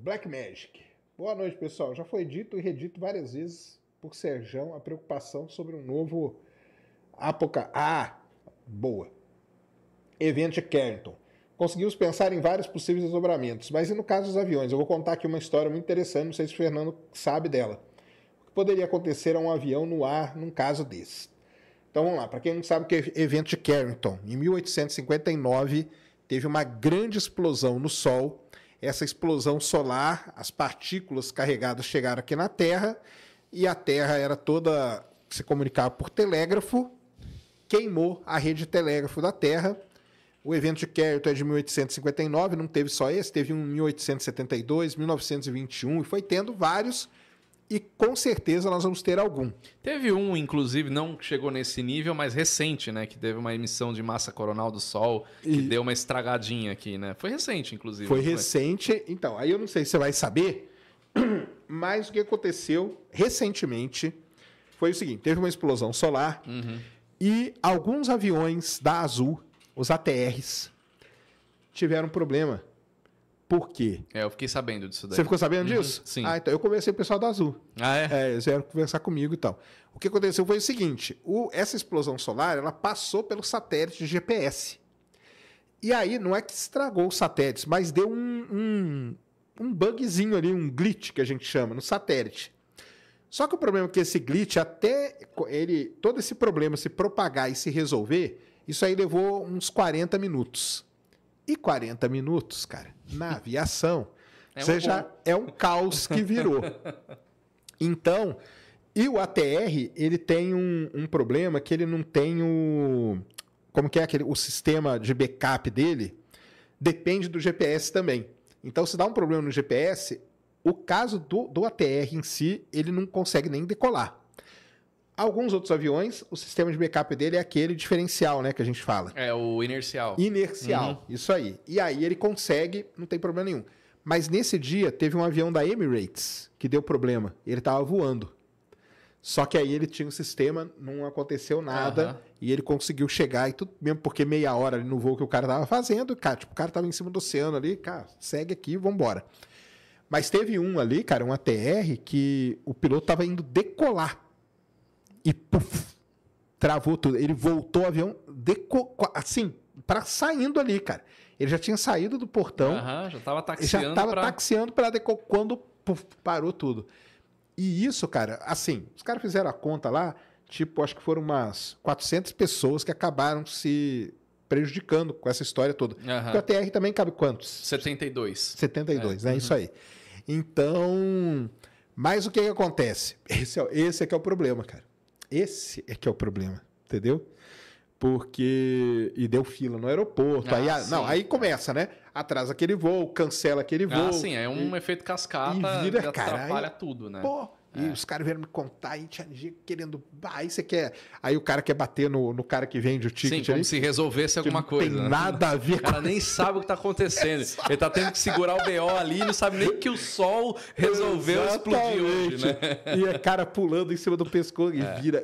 Black Magic. Boa noite, pessoal. Já foi dito e redito várias vezes por Serjão a preocupação sobre um novo boa. Event Carrington. Conseguimos pensar em vários possíveis desdobramentos, mas e no caso dos aviões? Eu vou contar aqui uma história muito interessante, não sei se o Fernando sabe dela. O que poderia acontecer a um avião no ar num caso desse? Então vamos lá, para quem não sabe o que é Event Carrington, em 1859 teve uma grande explosão no Sol. Essa explosão solar, as partículas carregadas chegaram aqui na Terra e a Terra era toda, se comunicava por telégrafo, queimou a rede de telégrafo da Terra. O evento de Carrington é de 1859, não teve só esse, teve um em 1872, 1921, e foi tendo vários, e com certeza nós vamos ter algum. Teve um, inclusive, não chegou nesse nível, mas recente, né? Que teve uma emissão de massa coronal do Sol, que deu uma estragadinha aqui, né? Foi recente, inclusive. Foi recente, então, aí eu não sei se você vai saber, mas o que aconteceu recentemente foi o seguinte, teve uma explosão solar, e alguns aviões da Azul, os ATRs, tiveram problema. Por quê? Eu fiquei sabendo disso daí. Você ficou sabendo disso? Sim. Então eu conversei com o pessoal da Azul. Eles vieram conversar comigo e tal. O que aconteceu foi o seguinte, essa explosão solar, ela passou pelo satélite de GPS. E aí, não é que estragou os satélites, mas deu um bugzinho ali, um glitch, que a gente chama, no satélite. Só que o problema é que esse glitch, todo esse problema se propagar e se resolver, isso aí levou uns 40 minutos. E 40 minutos, cara, na aviação, é um caos que virou. Então, e o ATR, ele tem um problema que ele não tem o sistema de backup dele depende do GPS também. Então, se dá um problema no GPS, o caso do ATR em si, ele não consegue nem decolar. Alguns outros aviões, o sistema de backup dele é aquele diferencial, né, que a gente fala. É o inercial. Inercial, isso aí. E aí ele consegue, não tem problema nenhum. Mas nesse dia teve um avião da Emirates que deu problema. Ele estava voando. Só que aí ele tinha um sistema, não aconteceu nada, e ele conseguiu chegar, e tudo mesmo porque meia hora ali no voo que o cara estava fazendo, cara, tipo, o cara estava em cima do oceano ali, cara, segue aqui, vambora. Mas teve um ali, cara, um ATR, que o piloto estava indo decolar. E puff, travou tudo. Ele voltou o avião assim, saindo ali, cara. Ele já tinha saído do portão. Já estava taxiando. Já estava taxiando para decolar quando puff, parou tudo. E isso, cara, assim, os caras fizeram a conta lá, tipo, acho que foram umas 400 pessoas que acabaram se prejudicando com essa história toda. Porque o ATR também cabe quantos? 72. 72, né? Isso aí. Então, mas o que acontece? Esse é que é o problema, cara. Esse é que é o problema, entendeu? Porque. E deu fila no aeroporto. Ah, aí, sim. não, aí começa, né? Atrasa aquele voo, cancela aquele voo. Ah, sim, é um efeito cascata e vira, que cara, atrapalha aí- tudo, né? Pô, e os caras vieram me contar, aí tinha gente querendo. Aí você quer. Aí o cara quer bater no cara que vende o Sim, ticket como ali. se resolvesse que alguma não coisa. tem né? nada a ver O cara nem sabe o que tá acontecendo. Ele tá tendo que segurar o BO ali, não sabe nem que o sol resolveu explodir hoje, né? E é cara pulando em cima do pescoço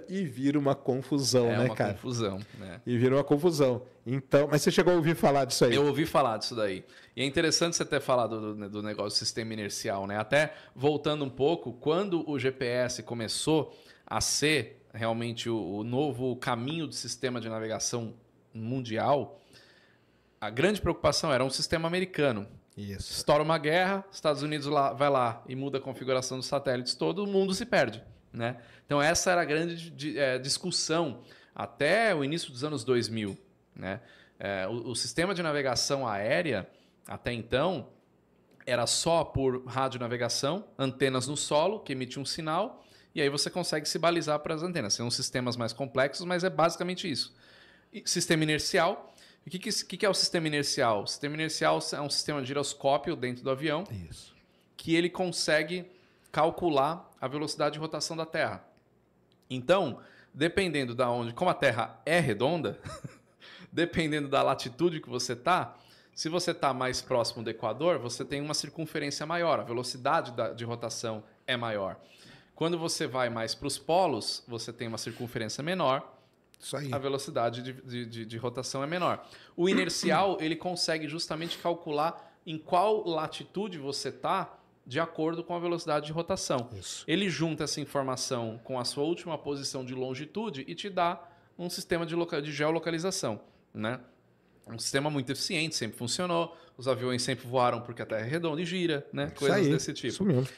e vira uma confusão, É né, uma cara? confusão, né? E vira uma confusão. Então, mas você chegou a ouvir falar disso aí? Eu ouvi falar disso daí. E é interessante você ter falado do negócio do sistema inercial, né? Até voltando um pouco, quando o GPS começou a ser realmente o novo caminho do sistema de navegação mundial, a grande preocupação era um sistema americano. Isso. Estoura uma guerra, Estados Unidos vai lá e muda a configuração dos satélites, todo mundo se perde, né? Então essa era a grande discussão até o início dos anos 2000, né? O sistema de navegação aérea, até então, era só por radionavegação, antenas no solo que emitem um sinal, e aí você consegue se balizar para as antenas. São sistemas mais complexos, mas é basicamente isso. E sistema inercial. O que é o sistema inercial? O sistema inercial é um sistema de giroscópio dentro do avião Isso. que ele consegue calcular a velocidade de rotação da Terra. Então, dependendo da onde, como a Terra é redonda, dependendo da latitude que você está, se você está mais próximo do Equador, você tem uma circunferência maior, a velocidade de rotação é maior. Quando você vai mais para os polos, você tem uma circunferência menor, Isso aí. a velocidade de rotação é menor. O inercial, ele consegue justamente calcular em qual latitude você está de acordo com a velocidade de rotação. Isso. Ele junta essa informação com a sua última posição de longitude e te dá um sistema de geolocalização, né? Um sistema muito eficiente, sempre funcionou. Os aviões sempre voaram porque a Terra é redonda e gira, né? Isso Coisas aí, desse tipo. Isso mesmo.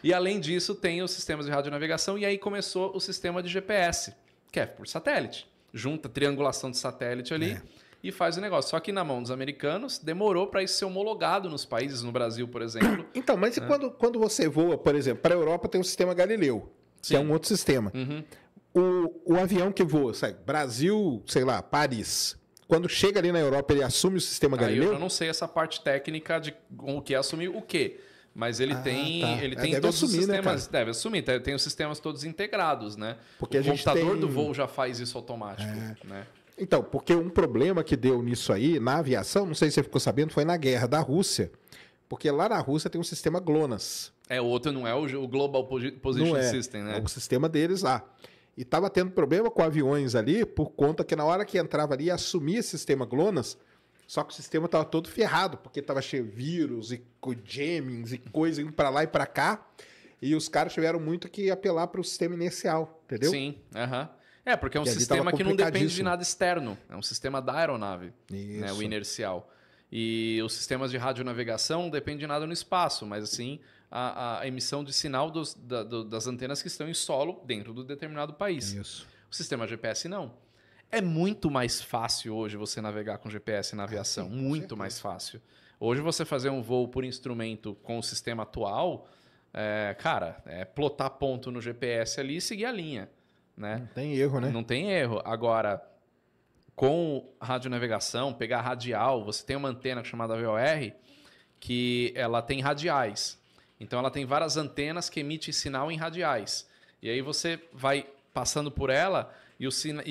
E além disso, tem os sistemas de radionavegação e aí começou o sistema de GPS, que é por satélite. Junta triangulação de satélite ali e faz o negócio. Só que na mão dos americanos demorou para isso ser homologado nos países, no Brasil, por exemplo. Então, mas e quando você voa, por exemplo, para a Europa tem o sistema Galileu, que é um outro sistema. Uhum. O avião que voa, sai, Brasil, sei lá, Paris. Quando chega ali na Europa, ele assume o sistema Aí Galileu? eu não sei essa parte técnica de o que é assumir o quê. Mas ele tem, tá. ele É, tem deve todos assumir, os né, sistemas. cara? Deve assumir, tem os sistemas todos integrados, né? Porque o a gente computador tem- do voo já faz isso automático, né? Então, porque um problema que deu nisso aí, na aviação, não sei se você ficou sabendo, foi na guerra da Rússia. Porque lá na Rússia tem um sistema GLONASS. É, o outro não é o Global Position Não é. System, né? É o sistema deles lá. E tava tendo problema com aviões ali, por conta que na hora que entrava ali, assumia esse sistema GLONASS, só que o sistema tava todo ferrado, porque tava cheio de vírus e jammings e coisa indo para lá e para cá. E os caras tiveram muito que apelar para o sistema inercial, entendeu? Sim, aham. É, porque é um Que ali sistema tava que não depende de complicadíssimo. nada externo. É um sistema da aeronave, Isso. né, o inercial. E os sistemas de radionavegação não dependem de nada no espaço, mas assim a emissão de sinal das antenas que estão em solo dentro do determinado país. Isso. O sistema GPS não. É muito mais fácil hoje você navegar com GPS na aviação. sim, com Muito certeza. mais fácil. Hoje você fazer um voo por instrumento com o sistema atual, cara, é plotar ponto no GPS ali e seguir a linha, né? Não tem erro, né? Não tem erro. Agora, com radionavegação, pegar radial, você tem uma antena chamada VOR que ela tem radiais. Então ela tem várias antenas que emitem sinal em radiais. E aí você vai passando por ela e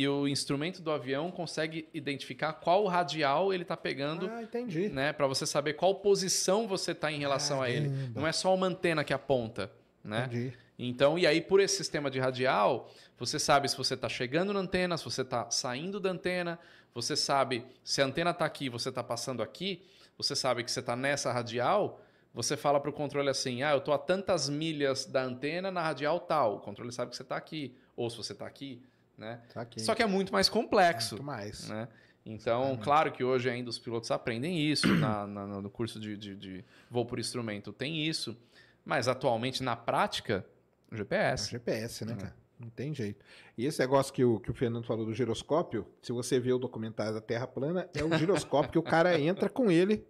o instrumento do avião consegue identificar qual radial ele está pegando, Ah, entendi. né, para você saber qual posição você está em relação a ele. Caramba. Não é só uma antena que aponta, né? Entendi. Então, e aí por esse sistema de radial, você sabe se você está chegando na antena, se você está saindo da antena, você sabe se a antena está aqui, você está passando aqui, você sabe que você está nessa radial, você fala para o controle assim, eu estou a tantas milhas da antena na radial tal, o controle sabe que você está aqui, ou se você está aqui, né? Saquei. Só que é muito mais complexo. Muito mais. Né? Então, claro que hoje ainda os pilotos aprendem isso, no curso de voo por instrumento tem isso, mas atualmente na prática, o É GPS. GPS, né, cara? Não tem jeito. E esse negócio que o Fernando falou do giroscópio, se você vê o documentário da Terra plana, é o giroscópio que o cara entra com ele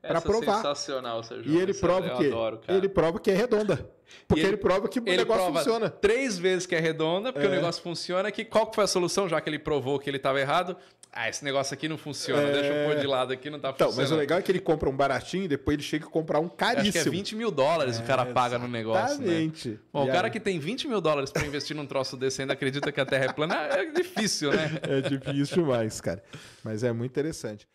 para Essa provar. É sensacional, Sérgio. E ele Essa prova eu o quê? adoro, cara. Ele prova que é redonda. Porque E ele prova que o Ele negócio prova funciona. 3 vezes que é redonda, porque o negócio funciona. Qual que foi a solução, já que ele provou que ele estava errado? Ah, esse negócio aqui não funciona, deixa eu pôr de lado aqui, não tá Então, funcionando. mas o legal é que ele compra um baratinho e depois ele chega a comprar um caríssimo. Acho que é 20 mil dólares o cara paga no negócio, né? Exatamente. Bom, E o cara aí- que tem 20 mil dólares para investir num troço desse e ainda acredita que a Terra é plana, é difícil, né? É difícil demais, cara. Mas é muito interessante.